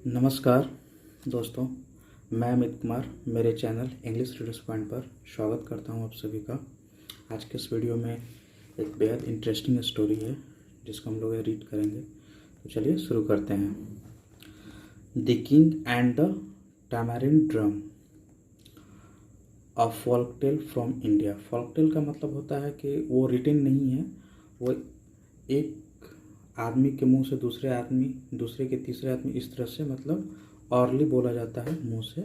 नमस्कार दोस्तों, मैं अमित कुमार मेरे चैनल इंग्लिश रीडर्स पॉइंट पर स्वागत करता हूं आप सभी का। आज के इस वीडियो में एक बेहद इंटरेस्टिंग स्टोरी है जिसको हम लोग रीड करेंगे। तो चलिए शुरू करते हैं। The king and the tamarind drum, a folk tale from India. Folk tale का मतलब होता है कि वो रिटन नहीं है, वो एक आदमी के मुंह से दूसरे आदमी, दूसरे के तीसरे आदमी, इस तरह से मतलब ऑरली बोला जाता है मुंह से।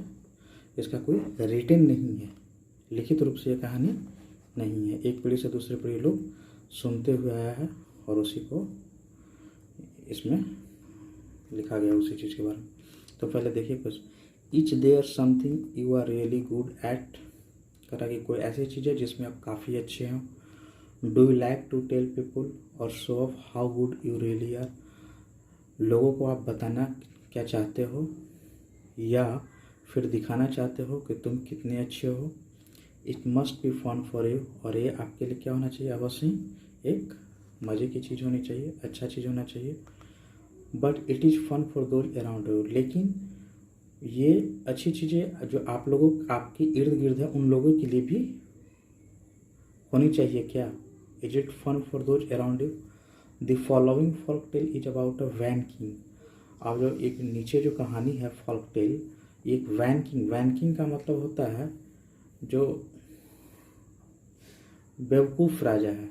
इसका कोई रिटन नहीं है, लिखित रूप से ये कहानी नहीं है। एक पीढ़ी से दूसरे पीढ़ी लोग सुनते हुए आया है और उसी को इसमें लिखा गया उसी चीज़ के बारे में। तो पहले देखिए कुछ। Each there something you are really good at, करा कि कोई ऐसी चीज़ है जिसमें आप काफ़ी अच्छे हों। Do you like to tell people और show off how good you really are, लोगों को आप बताना क्या चाहते हो या फिर दिखाना चाहते हो कि तुम कितने अच्छे हो। It must be fun for you, और ये आपके लिए क्या होना चाहिए, अवश्य एक मज़े की चीज़ होनी चाहिए, अच्छा चीज़ होना चाहिए। But it is fun for those around you, लेकिन ये अच्छी चीज़ें जो आप लोगों आपके इर्द गिर्द है उन लोगों के लिए भी होनी चाहिए क्या। Is it fun for those around you. The following folk tale is about a vain king. अब जो एक नीचे जो कहानी है फॉल्क टेल, एक वैन किंग, वैन किंग का मतलब होता है जो बेवकूफ़ राजा है,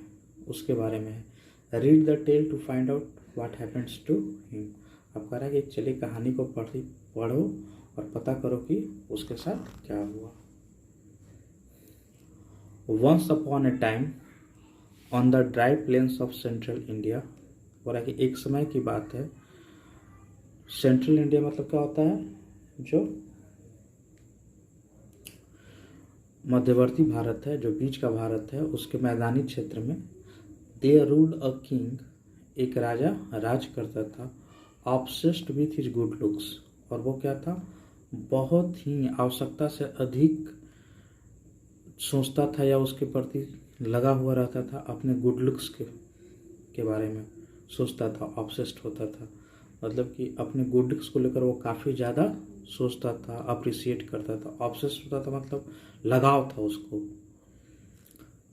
उसके बारे में है। Read the tale to find out what happens to him. अब कह रहा है कि चलिए कहानी को पढ़ो और पता करो कि उसके साथ क्या हुआ। Once upon a time on the dry plains of central India, हो रहा है कि एक समय की बात है। सेंट्रल इंडिया मतलब क्या होता है, जो मध्यवर्ती भारत है, जो बीच का भारत है, उसके मैदानी क्षेत्र में। देयर रूल्ड अ किंग, एक राजा राज करता था। Obsessed with his good looks, और वो क्या था, बहुत ही आवश्यकता से अधिक सोचता था या उसके प्रति लगा हुआ रहता था, अपने गुड लुक्स के बारे में सोचता था। ऑब्सेस्ड होता था मतलब कि अपने गुड लुक्स को लेकर वो काफ़ी ज़्यादा सोचता था, अप्रिशिएट करता था। ऑब्सेस्ड होता था मतलब लगाव था उसको।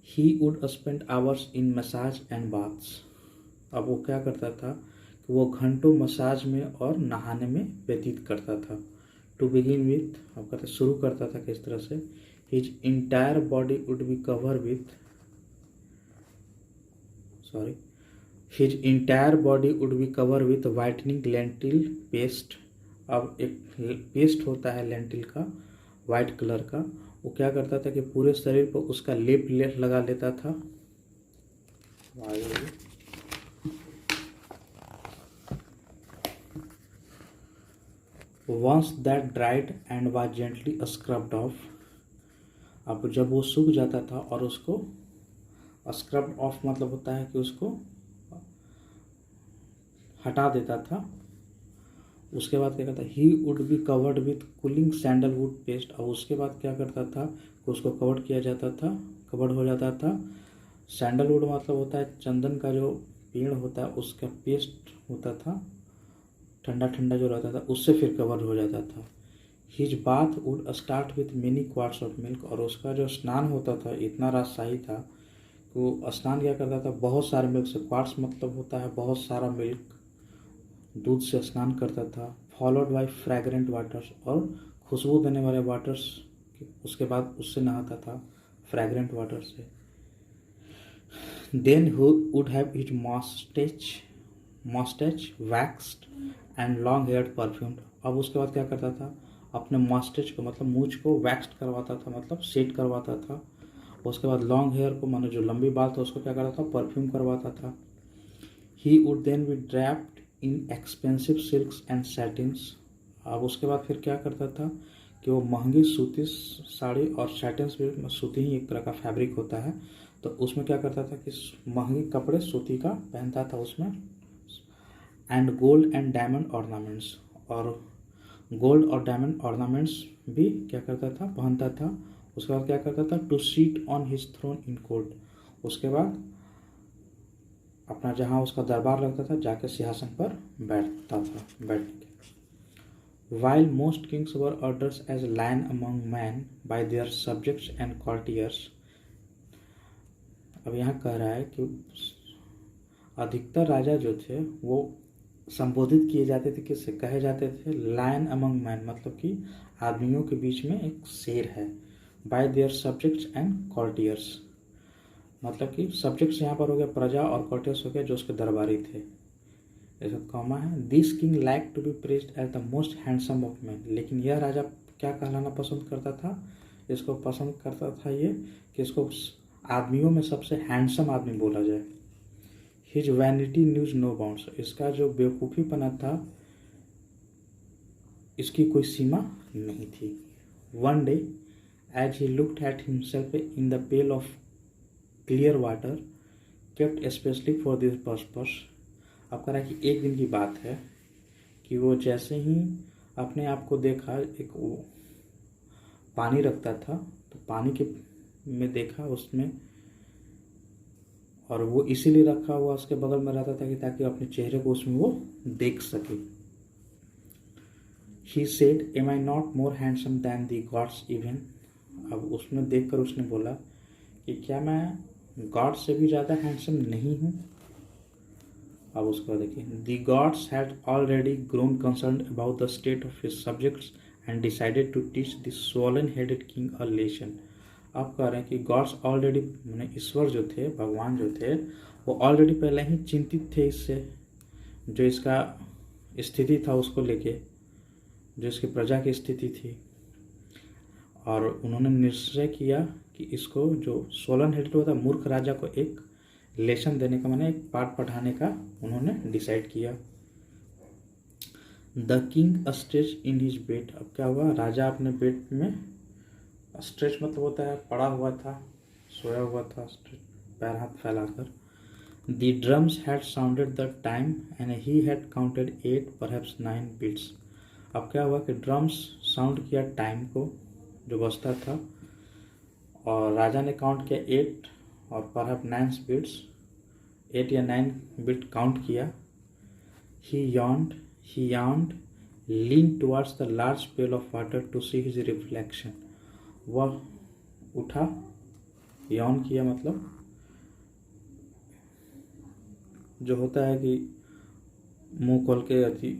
He would spend hours in massage and baths. अब वो क्या करता था कि वो घंटों मसाज में और नहाने में व्यतीत करता था। टू बिगिन विथ, अब कहते शुरू करता था किस तरह से। His entire body would be cover with His entire body would be covered with whitening lentil paste। अब एक पेस्ट होता है लेंटिल का, वाइट कलर का, वो क्या करता था कि पूरे शरीर पर उसका लेप लगा लेता था। Once that dried and was gently scrubbed off, अब जब वो सूख जाता था और उसको स्क्रब ऑफ मतलब होता है कि उसको हटा देता था। उसके बाद क्या करता, he would be covered with cooling sandalwood paste. और उसके बाद क्या करता था कि उसको कवर किया जाता था, कवर्ड हो जाता था। सैंडलवुड मतलब होता है चंदन का जो पेड़ होता है, उसका पेस्ट होता था, ठंडा ठंडा जो रहता था, उससे फिर कवर हो जाता था। His bath would start with many quartz of milk, और उसका जो स्नान होता था इतना राजशाही था कि वो स्नान क्या करता था, बहुत सारे मिल्क से। क्वार्ट्स मतलब होता है बहुत सारा मिल्क, दूध से स्नान करता था। फॉलोड बाय फ्रैग्रेंट वाटर्स, और खुशबू देने वाले वाटर्स, उसके बाद उससे नहाता था फ्रैग्रेंट वाटर से। Then would have his moustache waxed and long haired perfumed. अब उसके बाद क्या करता था, अपने मॉस्टेच को मतलब मूछ को वैक्स्ड करवाता था, मतलब सेट करवाता था। उसके बाद लॉन्ग हेयर को, मानो जो लंबी बाल था उसको क्या करता था, परफ्यूम करवाता था। He would then be draped in expensive silks and satins. अब उसके बाद फिर क्या करता था कि वो महंगी सूती साड़ी, और सैटिन्स भी सूती ही एक तरह का फैब्रिक होता है, तो उसमें क्या करता था कि महंगे कपड़े सूती का पहनता था उसमें। And gold and diamond ornaments, और गोल्ड और डायमंड ऑर्नामेंट्स भी क्या करता था, पहनता था। उसके बाद क्या करता था, to sit on his throne in court. उसके बाद अपना जहाँ उसका दरबार लगता था जाके सिंहासन पर बैठता था, बैठ के। While most kings were addressed as lion among men by their subjects and courtiers, अब यहाँ कह रहा है कि अधिकतर राजा जो थे वो संबोधित किए जाते थे, किससे कहे जाते थे? लायन अमंग मैन, मतलब कि आदमियों के बीच में एक शेर है। बाय देयर सब्जेक्ट्स एंड कॉर्टियर्स, मतलब कि सब्जेक्ट्स यहाँ पर हो गया प्रजा और कॉर्टियर्स हो गया जो उसके दरबारी थे। ऐसा कॉमा है। This king like to be praised as the most handsome of man, लेकिन यह राजा क्या कहलाना पसंद करता था? इसको पसंद करता था ये कि इसको आदमियों में सबसे हैंडसम आदमी बोला जाए। His vanity knew no bounds, इसका जो बेवकूफ़ीपना था इसकी कोई सीमा नहीं थी। One day as he looked at himself in the pail of clear water kept specially for this purpose, अब कह रहा है कि एक दिन की बात है कि वो जैसे ही अपने आप को देखा, एक पानी रखता था तो पानी के में देखा उसमें, और वो इसीलिए रखा हुआ उसके बगल में रहता था कि ताकि अपने चेहरे को उसमें वो देख सके। He said, "Am I not more handsome than the gods even?" अब उसमें देखकर उसने बोला कि क्या मैं गॉड से भी ज़्यादा हैंडसम नहीं हूँ? अब उसको देखिए, The gods had already grown concerned about the state of his subjects and decided to teach the swollen-headed king a lesson. अब कह रहे हैं कि गॉड्स ऑलरेडी, मैंने ईश्वर जो थे, भगवान जो थे, वो ऑलरेडी पहले ही चिंतित थे इससे, जो इसका स्थिति था उसको लेके, जो इसकी प्रजा की स्थिति थी, और उन्होंने निश्चय किया कि इसको जो सोलन हेडेड होता मूर्ख राजा को एक लेसन देने का, मैंने एक पाठ पढ़ाने का उन्होंने डिसाइड किया। The king stretch in his bed, अब क्या हुआ? राजा अपने बेड में, स्ट्रेच मतलब होता है पड़ा हुआ था, सोया हुआ था, पैर हाथ फैलाकर। The drums had sounded the time and he had counted 8 perhaps 9 beats, अब क्या हुआ कि ड्रम्स साउंड किया टाइम को जो बजता था, और राजा ने काउंट किया 8 और परहैप्स 9 बीट्स, 8 या 9 बीट काउंट किया। ही yawned, leaned towards the large pail of water to see his reflection, वह उठा, यौन किया मतलब जो होता है कि मुंह खोल के अति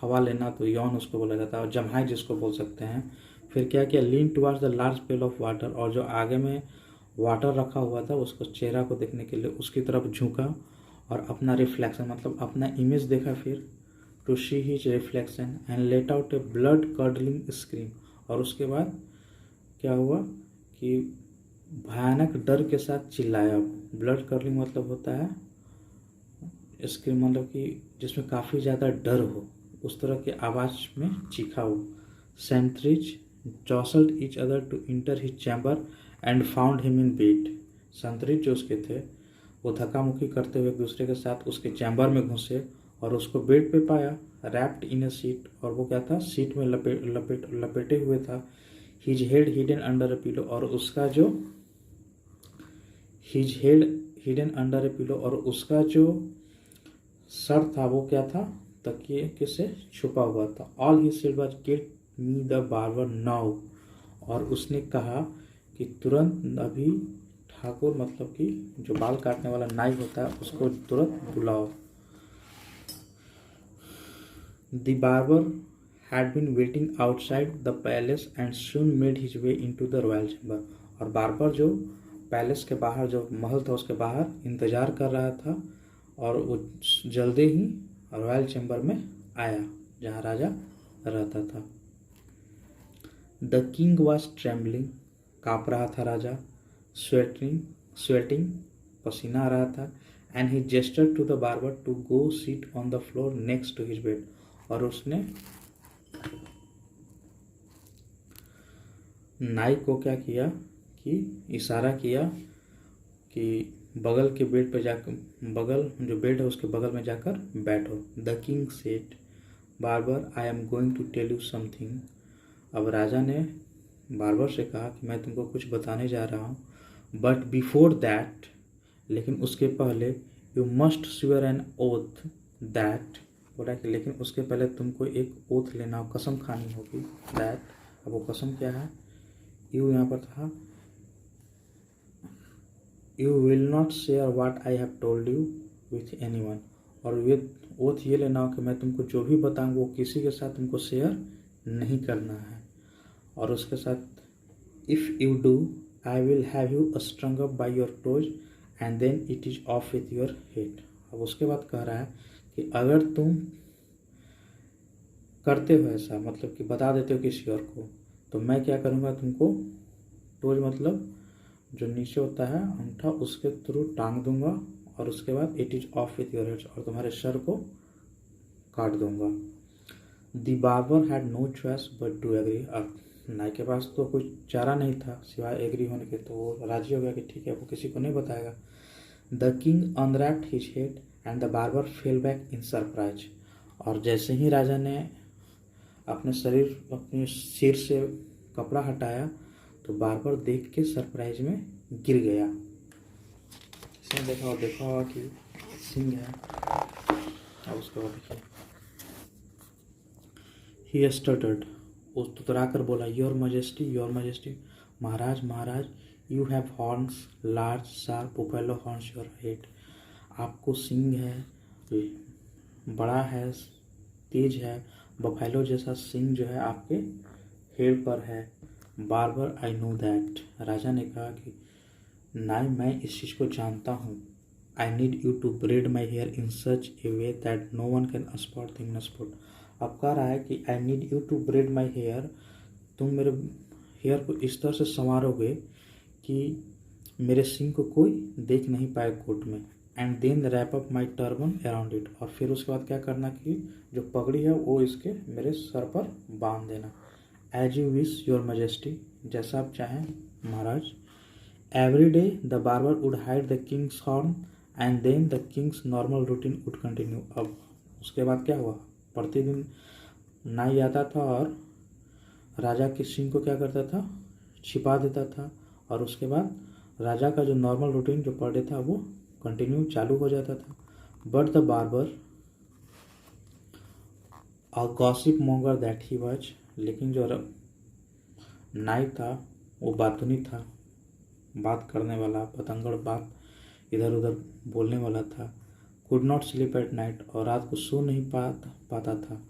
हवा लेना, तो यौन उसको बोला जाता है, और जम्हाई जिसको बोल सकते हैं। फिर क्या किया? Lean towards the large pail of water, और जो आगे में वाटर रखा हुआ था उसको चेहरा को देखने के लिए उसकी तरफ झुका और अपना रिफ्लेक्शन मतलब अपना इमेज देखा। फिर to see his reflection and let out a blood curdling scream, और उसके बाद क्या हुआ कि भयानक डर के साथ चिल्लाया। ब्लड कर्लिंग मतलब होता है स्क्रीम, मतलब कि जिसमें काफ़ी ज़्यादा डर हो, उस तरह की आवाज़ में चीखा हो। Sentries jostled each other to enter his chamber and found him in bed, संतरित जो उसके थे वो धक्का मुक्की करते हुए एक दूसरे के साथ उसके चैम्बर में घुसे और उसको बेड पे पाया, रैप्ड इन ए सीट, और वो क्या था? सीट में लपेटे हुए था। हिज हेड हिडन अंडर ए पिलो, और उसका जो हिज हेड हिडन अंडर ए पिलो, और उसका जो सर था वो क्या था? तकिए के से छुपा हुआ था। All he said was get me the barber now, और उसने कहा कि तुरंत अभी ठाकुर, मतलब कि जो बाल काटने वाला नाई होता है उसको तुरंत बुलाओ। The barber had been waiting outside the palace and soon made his way into the royal chamber, और बार्बर जो पैलेस के बाहर, जो महल था उसके बाहर इंतजार कर रहा था, और वो जल्दी ही रॉयल चैम्बर में आया जहाँ राजा रहता था। द किंग वॉज ट्रेम्बलिंग, काँप रहा था राजा। स्वेटिंग, पसीना आ रहा था। And he gestured to the barber to go sit on the floor next to his bed, और उसने नाई को क्या किया कि इशारा किया कि बगल के बेड पे जाकर, बगल जो बेड है उसके बगल में जाकर बैठो। The king said, barber I am going to tell you something, अब राजा ने बार्बर से कहा कि मैं तुमको कुछ बताने जा रहा हूँ, बट बिफोर दैट, लेकिन उसके पहले, you must swear N oath that बोला कि लेकिन उसके पहले तुमको एक ओथ लेना हो, कसम खानी होगी दैट। अब वो कसम क्या है, यू यहाँ पर था, you will not share what I have told you with anyone. और ये ओथ ये लेना हो कि मैं तुमको जो भी बताऊँ वो किसी के साथ तुमको शेयर नहीं करना है। और उसके साथ if you do I will have you strung up by your toes and then it is off with your head. अब उसके बाद कह रहा है कि अगर तुम करते हो ऐसा, मतलब कि बता देते हो किसी और को, तो मैं क्या करूँगा, तुमको टोज मतलब जो नीचे होता है अंगूठा, उसके थ्रू टांग दूंगा और उसके बाद it is off with your head, और तुम्हारे सर को काट दूंगा। The barber had no choice but to agree. अब नाई के पास तो कोई चारा नहीं था सिवाय एग्री होने के, तो वो राजी हो गया कि ठीक है, वो किसी को नहीं बताएगा। The king unwrapped his head and the barber fell back in surprise. और जैसे ही राजा ने अपने सिर से कपड़ा हटाया तो बार्बर देख के सरप्राइज में गिर गया। इसने देखा होगा कि सिंह है। अब उसके बाद देखिए, ही स्टटर्ड, वो तुतरा कर बोला, your majesty, Maharaj Maharaj, you have horns large sharp buffalo horns your head. आपको सिंग है, बड़ा है, तेज है, बफेलो जैसा सिंग जो है आपके हेड पर है। Barber I know that. राजा ने कहा कि नाई मैं इस चीज़ को जानता हूँ। I need you to braid my hair in such a way that no one can spot the in spot. अब कह रहा है कि I need you to braid my hair, तुम मेरे हेयर को इस तरह से संवारोगे कि मेरे सिंग को कोई देख नहीं पाए कोट में। And then wrap up my turban around it. और फिर उसके बाद क्या करना कि जो पगड़ी है वो इसके मेरे सर पर बांध देना। As you wish your majesty, जैसा आप चाहें महाराज। Every day the barber would hide the king's horn and then the king's normal routine would continue. अब उसके बाद क्या हुआ, प्रतिदिन नाई आता था और राजा के सिंह को क्या करता था, छिपा देता था, और उसके बाद राजा का जो नॉर्मल रूटीन जो पर डे था वो कंटिन्यू चालू हो जाता था। But the barber a gossip monger that he was, लेकिन जो नाई था वो बातूनी था, बात करने वाला, पतंगड़, बात इधर उधर बोलने वाला था। Could not sleep at night, और रात को सो नहीं पाता था।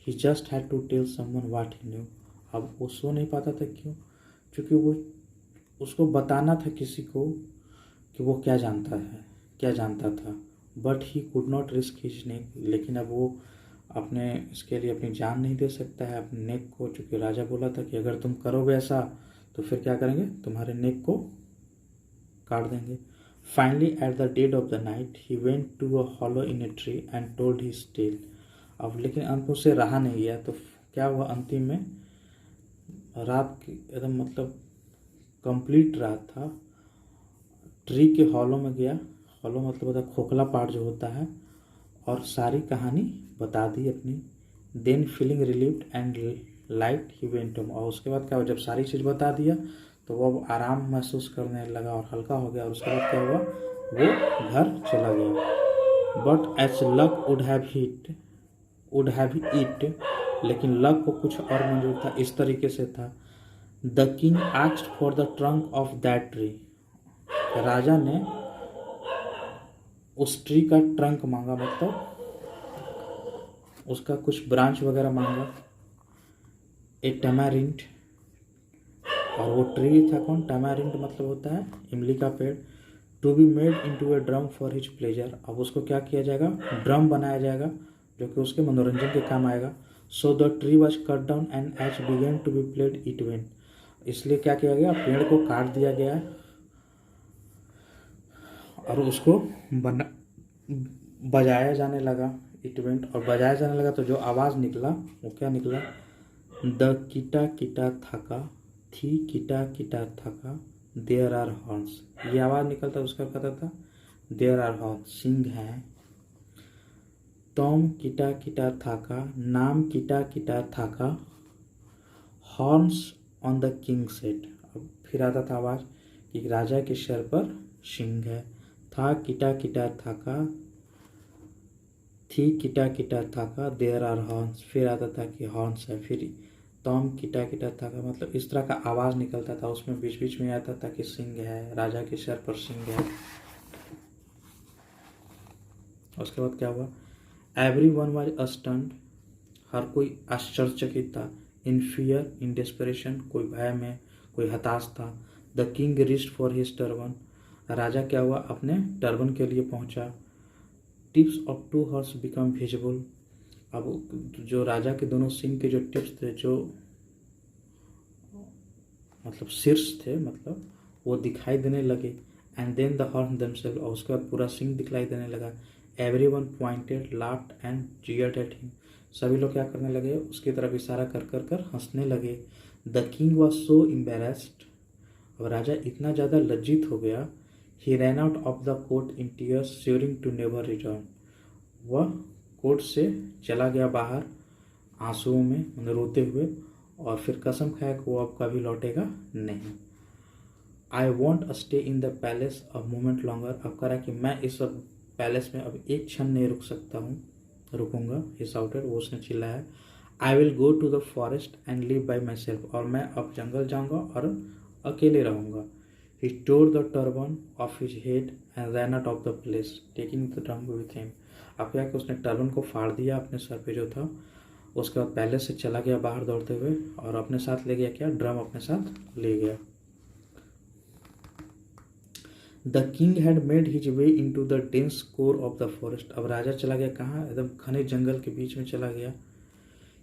He just had to tell someone what he knew. अब वो सो नहीं पाता था, क्यों? क्योंकि वो उसको बताना था किसी को कि वो क्या जानता था। But he could not risk his neck, लेकिन अब वो अपने इसके लिए अपनी जान नहीं दे सकता है अपने नेक को, चूँकि राजा बोला था कि अगर तुम करोगे ऐसा तो फिर क्या करेंगे, तुम्हारे नेक को काट देंगे। Finally at the dead of the night he went to a hollow in a tree and told his tale. अब लेकिन अंत में उससे रहा नहीं गया, तो क्या हुआ, अंतिम में रात की एकदम मतलब कंप्लीट रात था, ट्री के हॉलो में गया। हॉलो मतलब होता है खोखला पार्ट जो होता है, और सारी कहानी बता दी अपनी। Than feeling relieved and light he went home. और उसके बाद क्या हुआ, जब सारी चीज़ बता दिया तो वो अब आराम महसूस करने लगा और हल्का हो गया। और उसके बाद क्या हुआ, वो घर चला गया। But as luck would have it, लेकिन लक को कुछ और मंजूर था। इस तरीके से था, the king asked for the trunk of that tree. राजा ने उस ट्री का ट्रंक मांगा, मतलब उसका कुछ ब्रांच वगैरह मांगा। ए टैमारिंड, और वो ट्री था कौन, टैमारिंड मतलब होता है इमली का पेड़। To be made into a drum for his pleasure. अब उसको क्या किया जाएगा, ड्रम बनाया जाएगा जो कि उसके मनोरंजन के काम आएगा। So the tree was cut down and as began to be played it went. इसलिए क्या किया गया, पेड़ को काट दिया गया और उसको बजाया जाने लगा, इट वेंट। और बजाया जाने लगा तो जो आवाज़ निकला वो क्या निकला, द कीटा कीटा थाका थी, कीटा कीटा थाका देयर आर हॉर्न्स। ये आवाज़ निकलता, उसका कहता था देयर आर हॉर्न्स, सिंह है। टॉम कीटा कीटा थाका, नाम कीटा कीटा थाका, horns on the Kings head. अब फिर आता था आवाज़ कि राजा के सर पर सिंह है। था कीटा कीटा थाका, थी किटा किटा था का देयर आर हॉर्न्स, फिर आता था कि हॉर्न्स है, फिर तॉम किटा किटा था का मतलब इस तरह का आवाज़ निकलता था, उसमें बीच बीच में आता था कि सिंह है, राजा के सर पर सिंह है। उसके बाद क्या हुआ, एवरी वन वॉज अस्टन्ड, हर कोई आश्चर्यचकित था, इन फियर इन डेस्परेशन, कोई भय में, कोई हताश था। The king reached for his turban, राजा क्या हुआ, अपने टर्बन के लिए पहुंचा। Tips of two horns become visible, अब जो राजा के दोनों सिंह के जो टिप्स थे, जो मतलब शीर्ष थे, मतलब वो दिखाई देने लगे। And then the horn themselves, और उसके बाद पूरा सिंह दिखलाई देने लगा। Everyone pointed laughed and jeered at him, सभी लोग क्या करने लगे, उसकी तरफ इशारा कर कर कर हंसने लगे। The king was so embarrassed, अब राजा इतना ज़्यादा लज्जित हो गया। He ran out of the court in tears swearing to never return, वह कोर्ट से चला गया बाहर आंसुओं में, मतलब रोते हुए, और फिर कसम खाया कि वो अब कभी लौटेगा नहीं। I want stay in the palace a moment longer, अब कह रहा कि मैं इस पैलेस में अब एक क्षण नहीं रुकूंगा। ही शाउटेड, वो उसने चिल्लाया। I will go to the forest and live by myself, और मैं अब जंगल जाऊंगा और अकेले रहूंगा। He tore the turban off his head and ran out of the place taking the drum with him, अब क्या कि उसने टर्बन को फाड़ दिया अपने सर पे जो था, उसके बाद पैलेस से चला गया बाहर दौड़ते हुए, और अपने साथ ले गया क्या, ड्रम अपने साथ ले गया। The king had made his way in to the dense core of the forest, अब राजा चला गया कहाँ, एकदम घने जंगल के बीच में चला गया।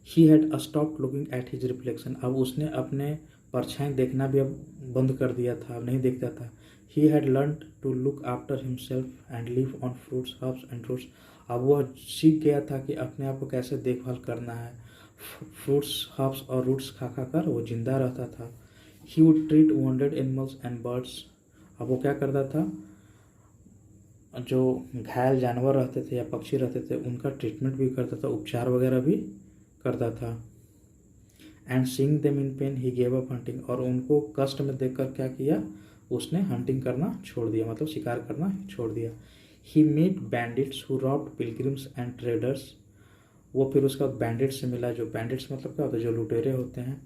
He had stop looking at his reflection, अब उसने अपने परछाई देखना भी अब बंद कर दिया था, अब नहीं देखता था। He had learn to look after himself and live on fruits herbs and roots, अब वह सीख गया था कि अपने आप को कैसे देखभाल करना है, फ्रूट्स हर्ब्स और रूट्स खा खा कर वो जिंदा रहता था। He would treat wounded animals and birds, अब वो क्या करता था, जो घायल जानवर रहते थे या पक्षी रहते थे उनका ट्रीटमेंट भी करता था, उपचार वगैरह भी करता था। And seeing them in pen he gave up hunting, और उनको कष्ट में देखकर क्या किया, उसने हंटिंग करना छोड़ दिया, मतलब शिकार करना छोड़ दिया। He met bandits who robbed pilgrims and traders, वो फिर उसका बैंडिट्स से मिला, जो बैंडिट्स मतलब क्या होता है, जो लुटेरे होते हैं,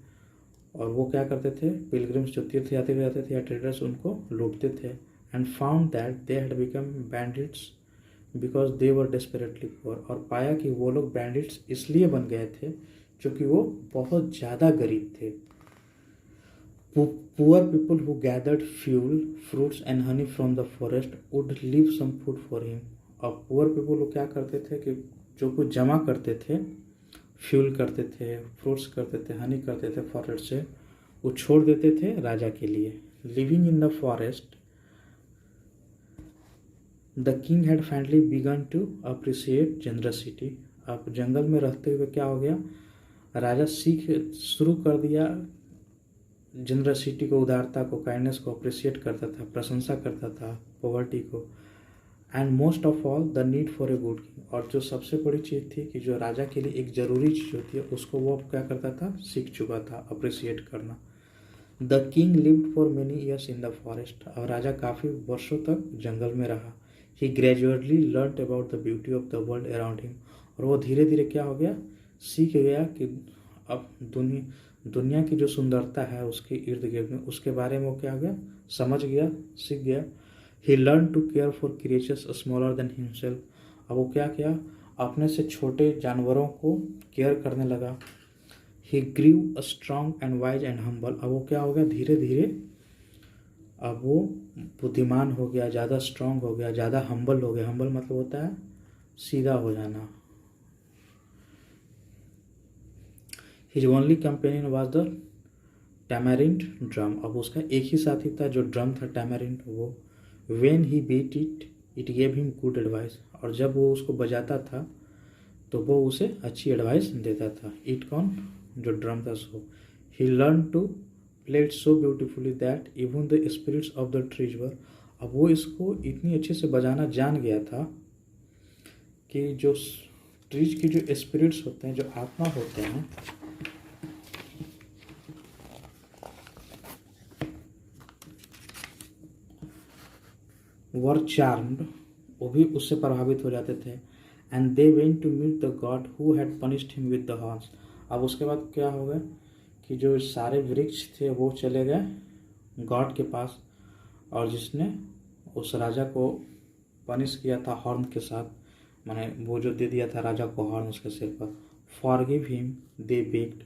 और वो क्या करते थे, पिलग्रिम्स जो तीर्थयात्री रहते थे या ट्रेडर्स उनको लूटते थे। And found that they had become bandits because they were desperately poor, और पाया कि वो लोग बैंडिट्स इसलिए बन गए थे क्योंकि वो बहुत ज़्यादा गरीब थे। Poor people who gathered fuel fruits and honey from the forest would leave some food for him, और पुअर पीपल वो क्या करते थे कि जो कुछ जमा करते थे, फ्यूल करते थे, फ्रूट्स करते थे, हनी करते थे फॉरेस्ट से, वो छोड़ देते थे राजा के लिए। Living in the forest the king had finally begun to appreciate generosity, अब जंगल में रहते हुए क्या हो गया, राजा सीख शुरू कर दिया जनरसिटी को, उदारता को, काइंडनेस को अप्रिशिएट करता था, प्रशंसा करता था पॉवर्टी को। And most of all the need for a good king, और जो सबसे बड़ी चीज़ थी कि जो राजा के लिए एक ज़रूरी चीज़ होती है उसको वो क्या करता था, सीख चुका था, अप्रिशिएट करना। The king lived for many years in the forest, और राजा काफ़ी वर्षों तक जंगल में रहा। He gradually learn about the beauty of the world around him, और वो धीरे धीरे क्या हो गया, सीख गया कि अब दुनिया की जो सुंदरता है उसके इर्द गिर्द में, उसके बारे में वो क्या हो गया, समझ गया, सीख गया। He learn to care for creatures smaller than himself, अब वो क्या किया, अपने से छोटे जानवरों को केयर करने लगा। He grew strong and wise and humble, अब वो क्या हो गया, धीरे धीरे अब वो बुद्धिमान हो गया, ज़्यादा स्ट्रांग हो गया, ज़्यादा हम्बल हो गया। हम्बल मतलब होता है सीधा हो जाना। His only companion was the tamarind drum, अब उसका एक ही साथी था जो ड्रम था टैमारिंड, वो when he beat it gave him good advice, और जब वो उसको बजाता था तो वो उसे अच्छी एडवाइस देता था। इट कौन, जो ड्रम था सो। He learn to play it so beautifully that even the spirits of the trees were, अब वो इसको इतनी अच्छे से बजाना जान गया था कि जो ट्रीज की जो स्पिरिट्स होते हैं, जो आत्मा होते हैं, वर चार्म्ड, वो भी उससे प्रभावित हो जाते थे। And they went to meet the god who had punished him with the horns. अब उसके बाद क्या हो गया कि जो सारे वृक्ष थे वो चले गए गॉड के पास, और जिसने उस राजा को पनिश किया था हॉर्न के साथ, माने वो जो दे दिया था राजा को हॉर्न उसके सिर पर, फॉरगिव हिम दे बेग्ड।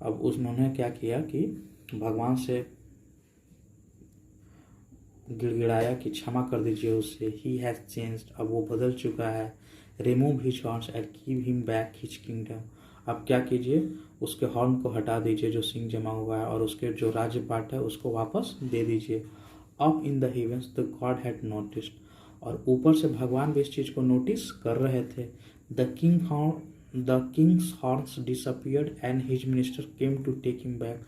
अब उन्होंने क्या किया कि भगवान से गिड़गिड़ाया कि क्षमा कर दीजिए उससे, ही हैज़ चेंज्ड, अब वो बदल चुका है, remove his horns and give him back his kingdom. अब क्या कीजिए, उसके हॉर्न को हटा दीजिए जो सिंह जमा हुआ है, और उसके जो राज्य पाठ है उसको वापस दे दीजिए। Up in the heavens the God had noticed, और ऊपर से भगवान भी इस चीज़ को नोटिस कर रहे थे। The king's horns disappeared and his minister came to take him back.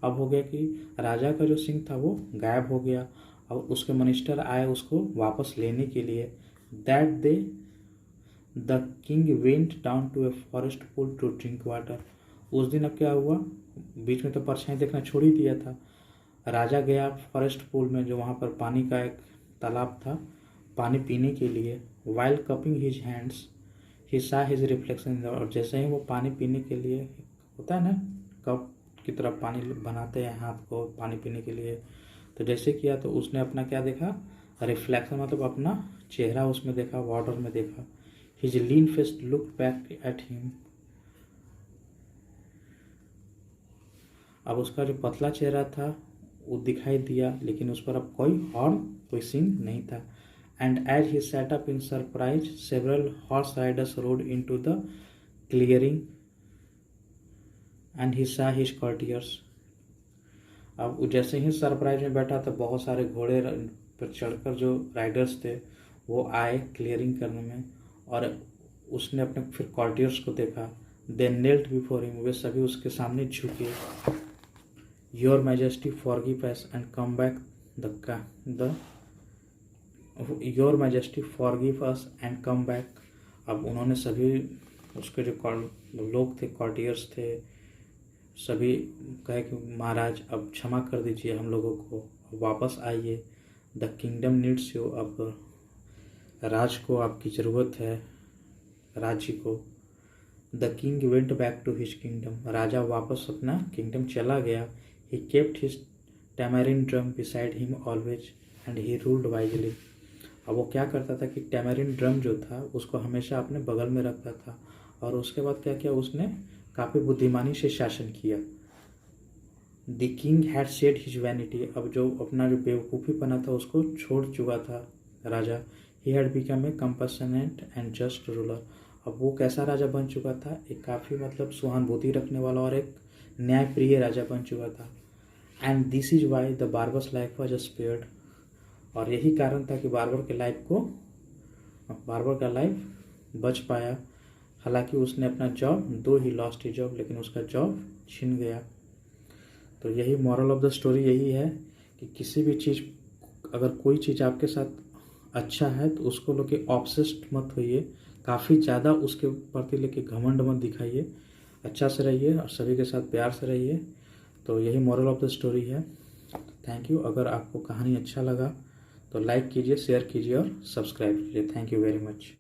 अब हो गया कि राजा का जो सिंह था वो गायब हो गया, और उसके मिनिस्टर आए उसको वापस लेने के लिए। That day the king went down to a forest pool to drink water. उस दिन अब क्या हुआ, बीच में तो परछाई देखना छोड़ ही दिया था, राजा गया फॉरेस्ट पूल में जो वहाँ पर पानी का एक तालाब था, पानी पीने के लिए। वाइल कपिंग हिज हैंड्स ही सा हिज रिफ्लेक्शन, और जैसे ही वो पानी पीने के लिए, होता है ना कप की तरफ पानी बनाते हैं हाथ को पानी पीने के लिए, तो जैसे किया तो उसने अपना क्या देखा, रिफ्लेक्शन, मतलब अपना चेहरा उसमें देखा, वाटर में देखा। His lean face look back at him. अब उसका जो पतला चेहरा था वो दिखाई दिया, लेकिन उस पर अब कोई हॉर्न, कोई सिंह नहीं था। And as he sat up in surprise several horse riders rode into the clearing and he saw his कॉर्टियर्स। अब जैसे ही सरप्राइज में बैठा तो बहुत सारे घोड़े पर चढ़कर जो राइडर्स थे वो आए क्लियरिंग करने में, और उसने अपने फिर कॉर्टियर्स को देखा। दे नेल्ट बिफोर हिम, वे सभी उसके सामने झुके। Your majesty forgive us and come back the your majesty forgive us and come back. अब उन्होंने सभी उसके जो लोग थे, कॉर्टियर्स थे, सभी कहे कि महाराज अब क्षमा कर दीजिए हम लोगों को, वापस आइए। द किंगडम नीड्स यू, अब राज को आपकी ज़रूरत है, राज्य को। The king went back to his kingdom, राजा वापस अपना किंगडम चला गया। He kept his tamarind drum beside him always and he ruled wisely. अब वो क्या करता था कि टैमरिन ड्रम जो था उसको हमेशा अपने बगल में रखता था, और उसके बाद क्या किया उसने, काफ़ी बुद्धिमानी से शासन किया। The king had shed his vanity, अब जो अपना जो बेवकूफ़ीपना था उसको छोड़ चुका था राजा। He had become a compassionate and just ruler, अब वो कैसा राजा बन चुका था, एक काफ़ी मतलब सहानुभूति रखने वाला और एक न्यायप्रिय राजा बन चुका था। And this is why the barbers life was spared, और यही कारण था कि बार्बर का लाइफ बच पाया। हालांकि उसने अपना जॉब, दो ही लॉस्ट ही जॉब, लेकिन उसका जॉब छिन गया। तो यही मॉरल ऑफ द स्टोरी यही है कि किसी भी चीज़, अगर कोई चीज़ आपके साथ अच्छा है तो उसको लेके ऑब्सेस्ड मत होइए, काफ़ी ज़्यादा उसके प्रति लेके घमंड मत दिखाइए, अच्छा से रहिए और सभी के साथ प्यार से रहिए। तो यही मॉरल ऑफ द स्टोरी है। Thank you. अगर आपको कहानी अच्छा लगा तो लाइक कीजिए, शेयर कीजिए और सब्सक्राइब कीजिए। Thank you very much.